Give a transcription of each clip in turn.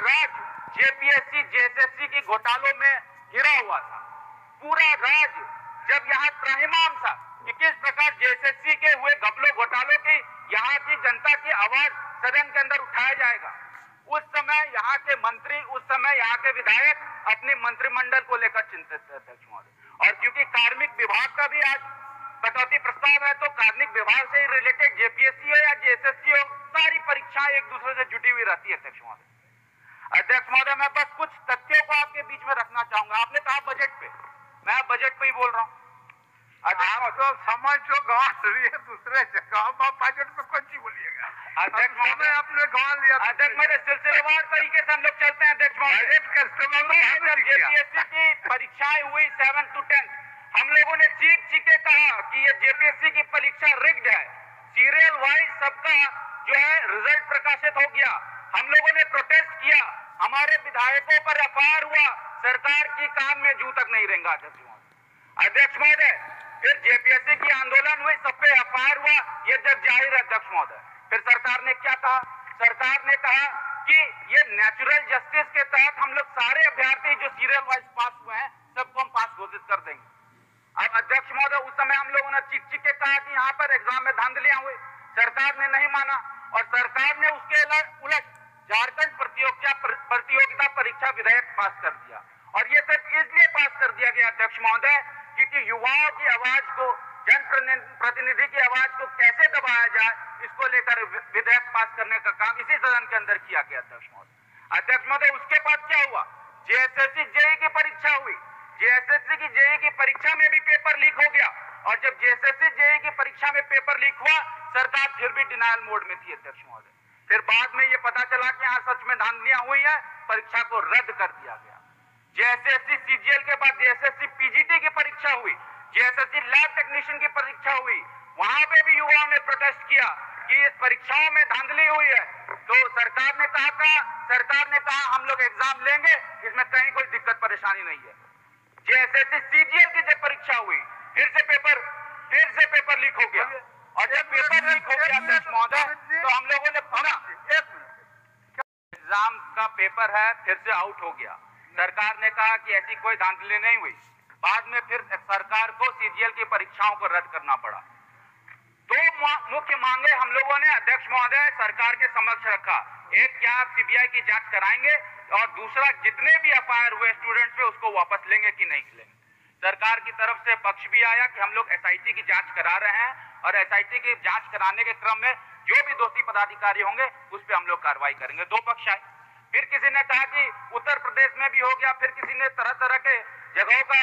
राज्य JPSC JSSC की घोटालों में घिरा हुआ था। पूरा राज्य जब यहाँ त्राहिमाम था कि किस प्रकार जेएसएससी के हुए घपलों घोटालों की यहाँ की जनता की आवाज सदन के अंदर उठाया जाएगा, उस समय यहाँ के मंत्री, उस समय यहाँ के विधायक अपने मंत्रिमंडल को लेकर चिंतित थे अध्यक्ष महोदय। और क्योंकि कार्मिक विभाग का भी आज कटौती प्रस्ताव है, तो कार्मिक विभाग से रिलेटेड जेपीएससी हो या जेएसएससी हो, सारी परीक्षाएं एक दूसरे से जुटी हुई रहती है अध्यक्ष महोदय। अध्यक्ष महोदय, मैं बस कुछ तथ्यों को आपके बीच में रखना चाहूंगा। आपने कहा बजट पे, मैं बजट पे ही बोल रहा हूँ। आप तो समझ जो गवा रही है दूसरे जगह, आप बजट में कौन सी बोलिएगा? अध्यक्ष महोदय, आपने गवा लिया। अध्यक्ष महोदय, सिलसिलेवार तरीके से हम लोग चलते हैं अध्यक्ष महोदय। जेपीएससी की परीक्षाएं हुई 7 to 10, हम लोगों ने चीख के कहा कि ये जेपीएससी की परीक्षा रिग्ड है। सीरियल वाइज सबका जो है रिजल्ट प्रकाशित हो गया। हम लोगों ने प्रोटेस्ट किया, हमारे विधायकों पर एफआईआर हुआ, सरकार की कान में जू तक नहीं रेंगा अध्यक्ष महोदय। फिर जेपीएससी की आंदोलन हुई, सब पे एफआईआर हुआ, ये जग जाहिर है अध्यक्ष महोदय। फिर सरकार ने क्या कहा? सरकार ने कहा कि ये नेचुरल जस्टिस के तहत हम लोग सारे अभ्यर्थी जो सीरियल वाइज पास हुए हैं सबको हम पास घोषित कर देंगे। अब अध्यक्ष महोदय, उस समय हम लोगों ने चीख के कहा कि यहाँ पर एग्जाम में धांधलियां हुई, सरकार ने नहीं माना और सरकार ने उसके उलट झारखंड प्रतियोगिता परीक्षा विधेयक पास कर दिया। और ये सिर्फ इसलिए पास कर दिया गया अध्यक्ष महोदय क्योंकि युवाओं की आवाज को, जन प्रतिनिधि की आवाज को कैसे दबाया जाए, इसको लेकर विधेयक पास करने का काम इसी सदन के अंदर किया गया अध्यक्ष महोदय। अध्यक्ष महोदय, उसके बाद क्या हुआ? जेएसएससी जेईई की परीक्षा हुई, जेएसएससी की जेईई की परीक्षा में भी पेपर लीक हो गया और जब जेएसएससी जेईई की परीक्षा में पेपर लीक हुआ, सरकार फिर भी डिनायल मोड में थी अध्यक्ष महोदय। फिर बाद में ये पता चला कि यहाँ सच में धांधलियां हुई है, परीक्षा को रद्द कर दिया गया। जेएसएससी सीजीएल के बाद जेएसएससी पीजीटी की परीक्षा हुई, जेएसएससी लैब टेक्नीशियन की परीक्षा हुई, वहां पे भी युवाओं ने प्रोटेस्ट किया कि इस परीक्षाओं में धांधली हुई है। तो सरकार ने कहा हम लोग एग्जाम लेंगे, इसमें कहीं कोई दिक्कत परेशानी नहीं है। जेएसएससी सीजीएल की जब परीक्षा हुई, फिर से पेपर लीक हो गया और जब पेपर लीक हो गया अध्यक्ष महोदय, तो हम लोगों ने एग्जाम का पेपर है फिर से आउट हो गया। सरकार ने कहा कि ऐसी कोई धांधली नहीं हुई। बाद में फिर सरकार को सीजीएल की परीक्षाओं को रद्द करना पड़ा। दो मुख्य मांगे हम लोगों ने अध्यक्ष महोदय सरकार के समक्ष रखा। एक, क्या आप सीबीआई की जांच कराएंगे, और दूसरा, जितने भी एफआईआर हुए स्टूडेंट्स पे उसको वापस लेंगे कि नहीं लेंगे। सरकार की तरफ से पक्ष भी आया कि हम लोग एसआईटी की जांच करा रहे हैं और एसआईटी की जांच कराने के क्रम में जो भी दोषी पदाधिकारी होंगे उस पर हम लोग कार्रवाई करेंगे। दो पक्ष आए। फिर किसी ने कहा कि उत्तर प्रदेश में भी हो गया, फिर किसी ने तरह तरह के जगहों का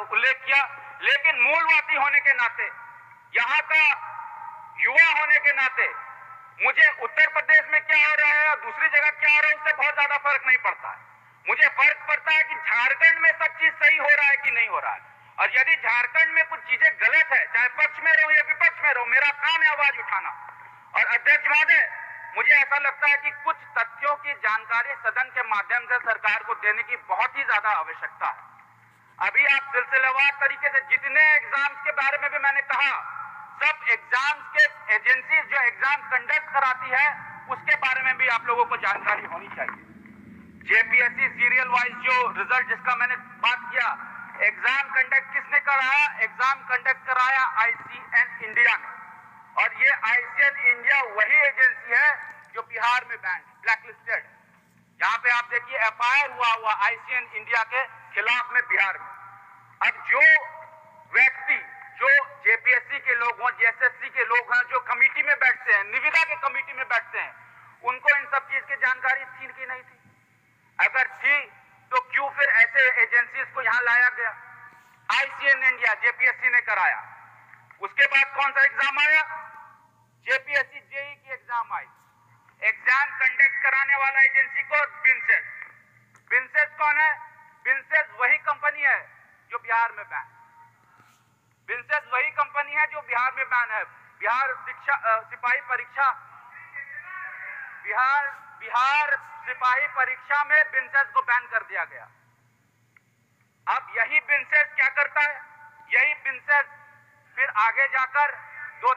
उल्लेख किया, लेकिन मूलवासी होने के नाते, यहाँ का युवा होने के नाते मुझे उत्तर प्रदेश में क्या हो रहा है और दूसरी जगह क्या हो रहा है उससे बहुत ज्यादा फर्क नहीं पड़ता है। मुझे फर्क पड़ता है कि झारखंड में सब चीज सही हो रहा है कि नहीं हो रहा है, और यदि झारखंड में कुछ चीजें गलत है, चाहे पक्ष में रहो या विपक्ष में रहो, मेरा काम है आवाज उठाना। और अध्यक्ष महोदय, मुझे ऐसा लगता है कि कुछ तथ्यों की जानकारी सदन के माध्यम से सरकार को देने की बहुत ही ज्यादा आवश्यकता है। अभी आप सिलसिलेवार तरीके से जितने एग्जाम्स के बारे में भी मैंने कहा, सब एग्जाम्स के एजेंसी जो एग्जाम कंडक्ट कराती है उसके बारे में भी आप लोगों को जानकारी होनी चाहिए। जेपीएससी सीरियल वाइज जो रिजल्ट जिसका मैंने बात किया, एग्जाम कंडक्ट किसने कराया? एग्जाम कंडक्ट कराया आईसीएन इंडिया ने, और ये आईसीएन इंडिया वही एजेंसी है जो बिहार में बैंड ब्लैकलिस्टेड। यहाँ पे आप देखिए एफआईआर हुआ आईसीएन इंडिया के खिलाफ में बिहार में। अब जो व्यक्ति जो जेपीएससी के लोग हों, जेएसएससी के लोग हैं, जो कमेटी में बैठते हैं, निविदा के कमेटी में बैठते हैं, उनको इन सब चीज की जानकारी थी कि नहीं थी? अगर थी तो क्यों फिर ऐसे एजेंसीज को यहाँ लाया गया? आईसीएन इंडिया जेपीएससी ने कराया। उसके बाद कौन सा एग्जाम आया? जेपीएससी जेईई की एग्जाम आई। एग्जाम कंडक्ट कराने वाला एजेंसी को बिनसेस। बिनसेस कौन है? बिनसेस वही कंपनी है जो बिहार में बैन। बिनसेस वही कंपनी है जो बिहार में बैन है। बिहार सिपाही परीक्षा में बिनसेस को बैन कर दिया गया। अब यही बिनसेस क्या करता है? यही बिनसेस फिर आगे जाकर दो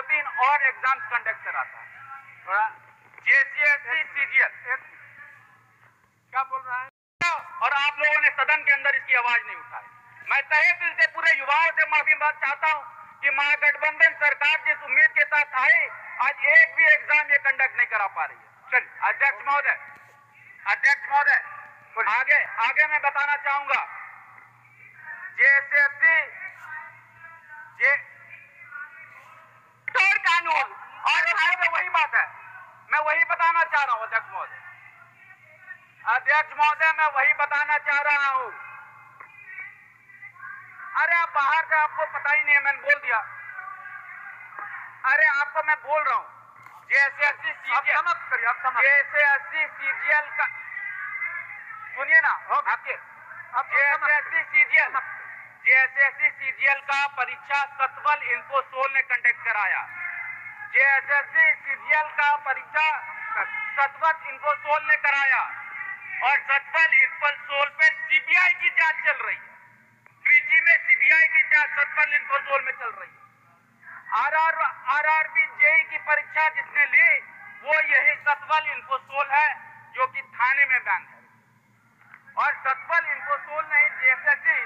तीन और एग्जाम्स कंडक्ट कराता है। जेसीएससी सीजीएल आवाज नहीं उठाई। मैं तहे दिल से पूरे युवाओं से माफी मांगना चाहता हूं कि महागठबंधन सरकार जिस उम्मीद के साथ आई, आज एक भी एग्जाम ये कंडक्ट नहीं करा पा रही है। चलिए अध्यक्ष महोदय, आगे मैं बताना चाहूंगा, जेएसएससी कानून और वही बात है, मैं वही बताना चाह रहा हूं अध्यक्ष महोदय, मैं वही बताना चाह रहा हूं। अरे आप बाहर से, आपको पता ही नहीं है, मैंने बोल दिया। अरे आपको मैं बोल रहा हूं, जेएसएससी सीजीएल का सुनिए ना, जेएसएससी सीजीएल का परीक्षा सतवल इन्फोसोल ने कंडक्ट कराया। जेएसएससी सीजीएल का परीक्षा सतवल इन्फोसोल ने कराया और सतवल इन्फोसोल पे सीबीआई की जांच चल रही है। त्रिची में सीबीआई की जांच सतवल इन्फोसोल में चल रही है। आरआरबी जेई की परीक्षा जिसने ली वो यही सतवल इन्फोसोल है जो कि थाने में बैंक है। और सतवल इन्फोसोल नहीं, जेएसएससी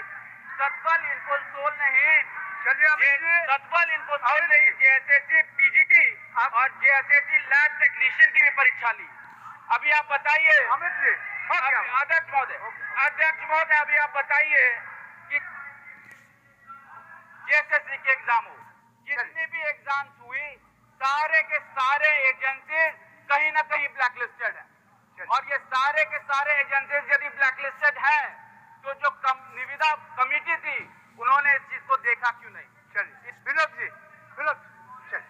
सतवल इन्फोसोल नहीं, सतवल इन्फोसोल नहीं, जेएसएससी पीजीटी और जेएसएससी लैब टेक्नीशियन की भी परीक्षा ली। अभी आप बताइए अध्यक्ष महोदय, अभी आप बताइए कि जेएसएससी के एग्जाम हो, जितनी भी एग्जाम्स हुई, सारे के सारे एजेंसीज कहीं ना कहीं ब्लैकलिस्टेड है। और ये सारे के सारे एजेंसीज यदि ब्लैकलिस्टेड है तो जो निविदा कमेटी थी उन्होंने इस चीज को देखा क्यों नहीं? चलिए विनोद जी, विनोद, चलिए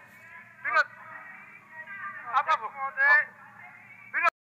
विनोद, अब